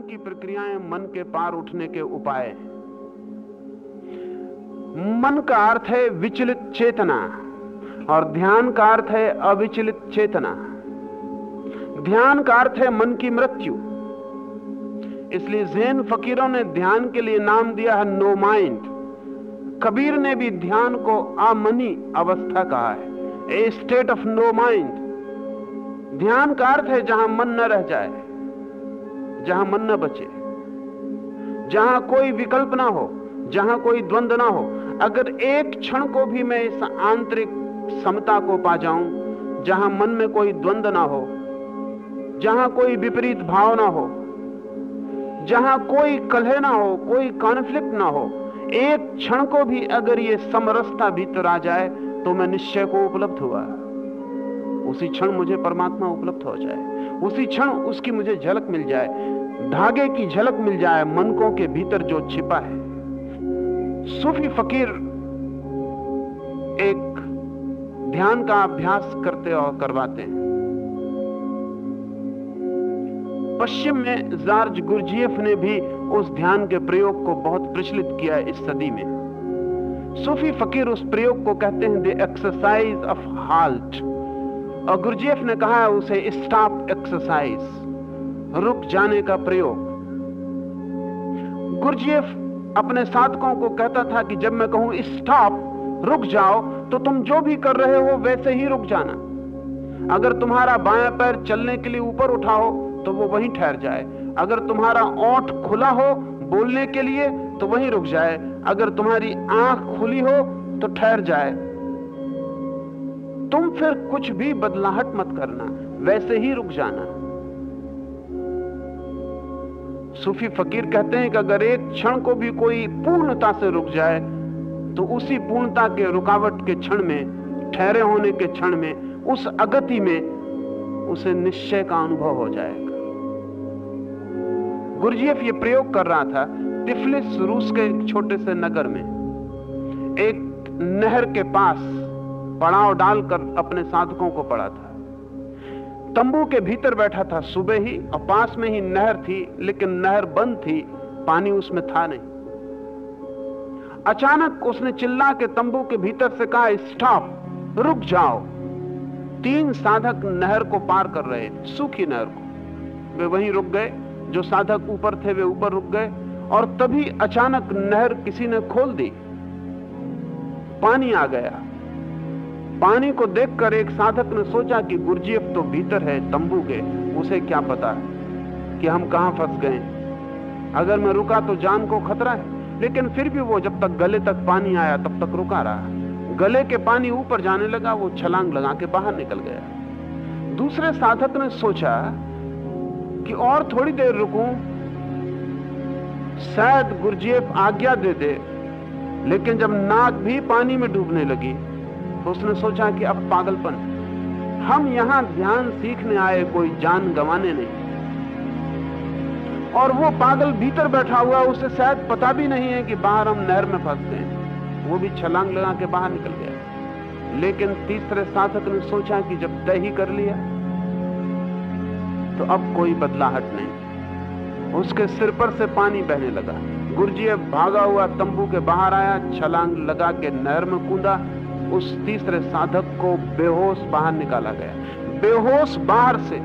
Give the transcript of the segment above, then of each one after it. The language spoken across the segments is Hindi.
की प्रक्रियाएं मन के पार उठने के उपाय हैं। मन का अर्थ है विचलित चेतना और ध्यान का अर्थ है अविचलित चेतना। ध्यान का अर्थ है मन की मृत्यु। इसलिए ज़ैन फकीरों ने ध्यान के लिए नाम दिया है नो माइंड। कबीर ने भी ध्यान को अमनी अवस्था कहा है, ए स्टेट ऑफ नो माइंड। ध्यान का अर्थ है जहां मन न रह जाए, जहां मन न बचे, जहां कोई विकल्प ना हो, जहां कोई द्वंद्व ना हो। अगर एक क्षण को भी मैं इस आंतरिक समता को पा जाऊं जहां मन में कोई द्वंद्व ना हो, जहां कोई विपरीत भाव ना हो, जहां कोई कलह ना हो, कोई कॉन्फ्लिक्ट ना हो, एक क्षण को भी अगर ये समरसता भीतर आ जाए तो मैं निश्चय को उपलब्ध हुआ। उसी क्षण मुझे परमात्मा उपलब्ध हो जाए, उसी क्षण उसकी मुझे झलक मिल जाए, धागे की झलक मिल जाए मनकों के भीतर जो छिपा है। सूफी फकीर एक ध्यान का अभ्यास करते और करवाते हैं। पश्चिम में जॉर्ज गुरजिएफ ने भी उस ध्यान के प्रयोग को बहुत प्रचलित किया इस सदी में। सूफी फकीर उस प्रयोग को कहते हैं द एक्सरसाइज ऑफ हाल्ट, और गुरजिएफ ने कहा है उसे स्टॉप एक्सरसाइज, रुक जाने का प्रयोग। गुरजिएफ अपने साधकों को कहता था कि जब मैं कहूं स्टॉप, रुक जाओ, तो तुम जो भी कर रहे हो वैसे ही रुक जाना। अगर तुम्हारा बायां पैर चलने के लिए ऊपर उठा हो तो वो वहीं ठहर जाए। अगर तुम्हारा ओंठ खुला हो बोलने के लिए तो वहीं रुक जाए। अगर तुम्हारी आंख खुली हो तो ठहर जाए। तुम फिर कुछ भी बदलाहट मत करना, वैसे ही रुक जाना। सूफी फकीर कहते हैं कि अगर एक क्षण को भी कोई पूर्णता से रुक जाए तो उसी पूर्णता के रुकावट के क्षण में, ठहरे होने के क्षण में, उस अगति में उसे निश्चय का अनुभव हो जाएगा। गुरजिएफ ये प्रयोग कर रहा था तिफलिस, रूस के एक छोटे से नगर में, एक नहर के पास पड़ाव डालकर अपने साधकों को पड़ा था। तंबू के भीतर बैठा था सुबह ही, और पास में ही नहर थी, लेकिन नहर बंद थी, पानी उसमें था नहीं। अचानक उसने चिल्ला के तंबू के भीतर से कहा स्टॉप, रुक जाओ। 3 साधक नहर को पार कर रहे थे, सूखी नहर को। वे वहीं रुक गए, जो साधक ऊपर थे वे ऊपर रुक गए, और तभी अचानक नहर किसी ने खोल दी, पानी आ गया। पानी को देखकर एक साधक ने सोचा कि गुरजिएफ तो भीतर है तंबू के, उसे क्या पता कि हम कहां फंस गए। अगर मैं रुका तो जान को खतरा है। लेकिन फिर भी वो जब तक गले तक पानी आया तब तक रुका रहा। गले के पानी ऊपर जाने लगा, वो छलांग लगा के बाहर निकल गया। दूसरे साधक ने सोचा कि और थोड़ी देर रुकूं, शायद गुरजिएफ आज्ञा दे दे। लेकिन जब नाक भी पानी में डूबने लगी तो उसने सोचा कि अब पागलपन, हम यहां ध्यान सीखने आए, कोई जान गंवाने नहीं। और वो पागल भीतर बैठा हुआ, उसे शायद पता भी नहीं है कि बाहर हम नहर में फंस गए। वो भी छलांग लगा के बाहर निकल गया। लेकिन तीसरे साधक ने सोचा कि जब तय ही कर लिया तो अब कोई बदलाहट नहीं। उसके सिर पर से पानी बहने लगा। गुरजिएफ भागा हुआ तंबू के बाहर आया, छलांग लगा के नहर में कूदा। उस तीसरे साधक को बेहोश बाहर निकाला गया। बेहोश बाहर से,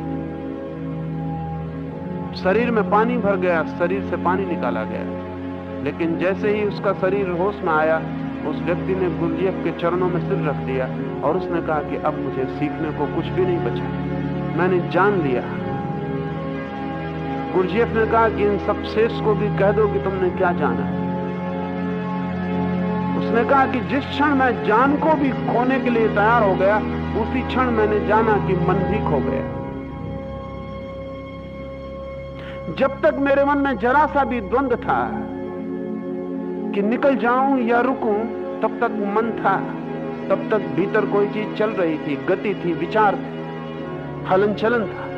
शरीर में पानी भर गया, शरीर से पानी निकाला गया। लेकिन जैसे ही उसका शरीर होश में आया, उस व्यक्ति ने गुरजिएफ के चरणों में सिर रख दिया और उसने कहा कि अब मुझे सीखने को कुछ भी नहीं बचा, मैंने जान लिया। गुरजिएफ ने कहा कि इन सब शेष को भी कह दो कि तुमने क्या जाना। उसने कहा कि जिस क्षण मैं जान को भी खोने के लिए तैयार हो गया, उसी क्षण मैंने जाना कि मन भी खो गया। जब तक मेरे मन में जरा सा भी द्वंद्व था कि निकल जाऊं या रुकूं, तब तक मन था, तब तक भीतर कोई चीज चल रही थी, गति थी, विचार थे, हलन चलन था।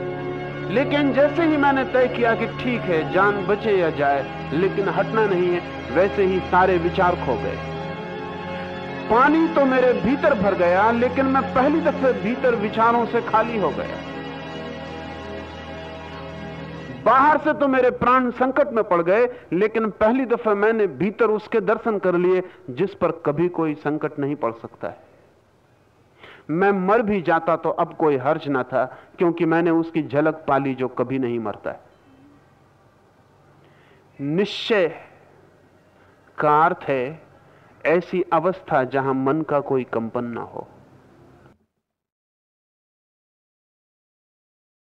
लेकिन जैसे ही मैंने तय किया कि ठीक है, जान बचे या जाए लेकिन हटना नहीं है, वैसे ही सारे विचार खो गए। पानी तो मेरे भीतर भर गया, लेकिन मैं पहली दफे भीतर विचारों से खाली हो गया। बाहर से तो मेरे प्राण संकट में पड़ गए, लेकिन पहली दफा मैंने भीतर उसके दर्शन कर लिए जिस पर कभी कोई संकट नहीं पड़ सकता है। मैं मर भी जाता तो अब कोई हर्ज ना था, क्योंकि मैंने उसकी झलक पाली जो कभी नहीं मरता है। निश्चय का अर्थ है ऐसी अवस्था जहां मन का कोई कंपन ना हो।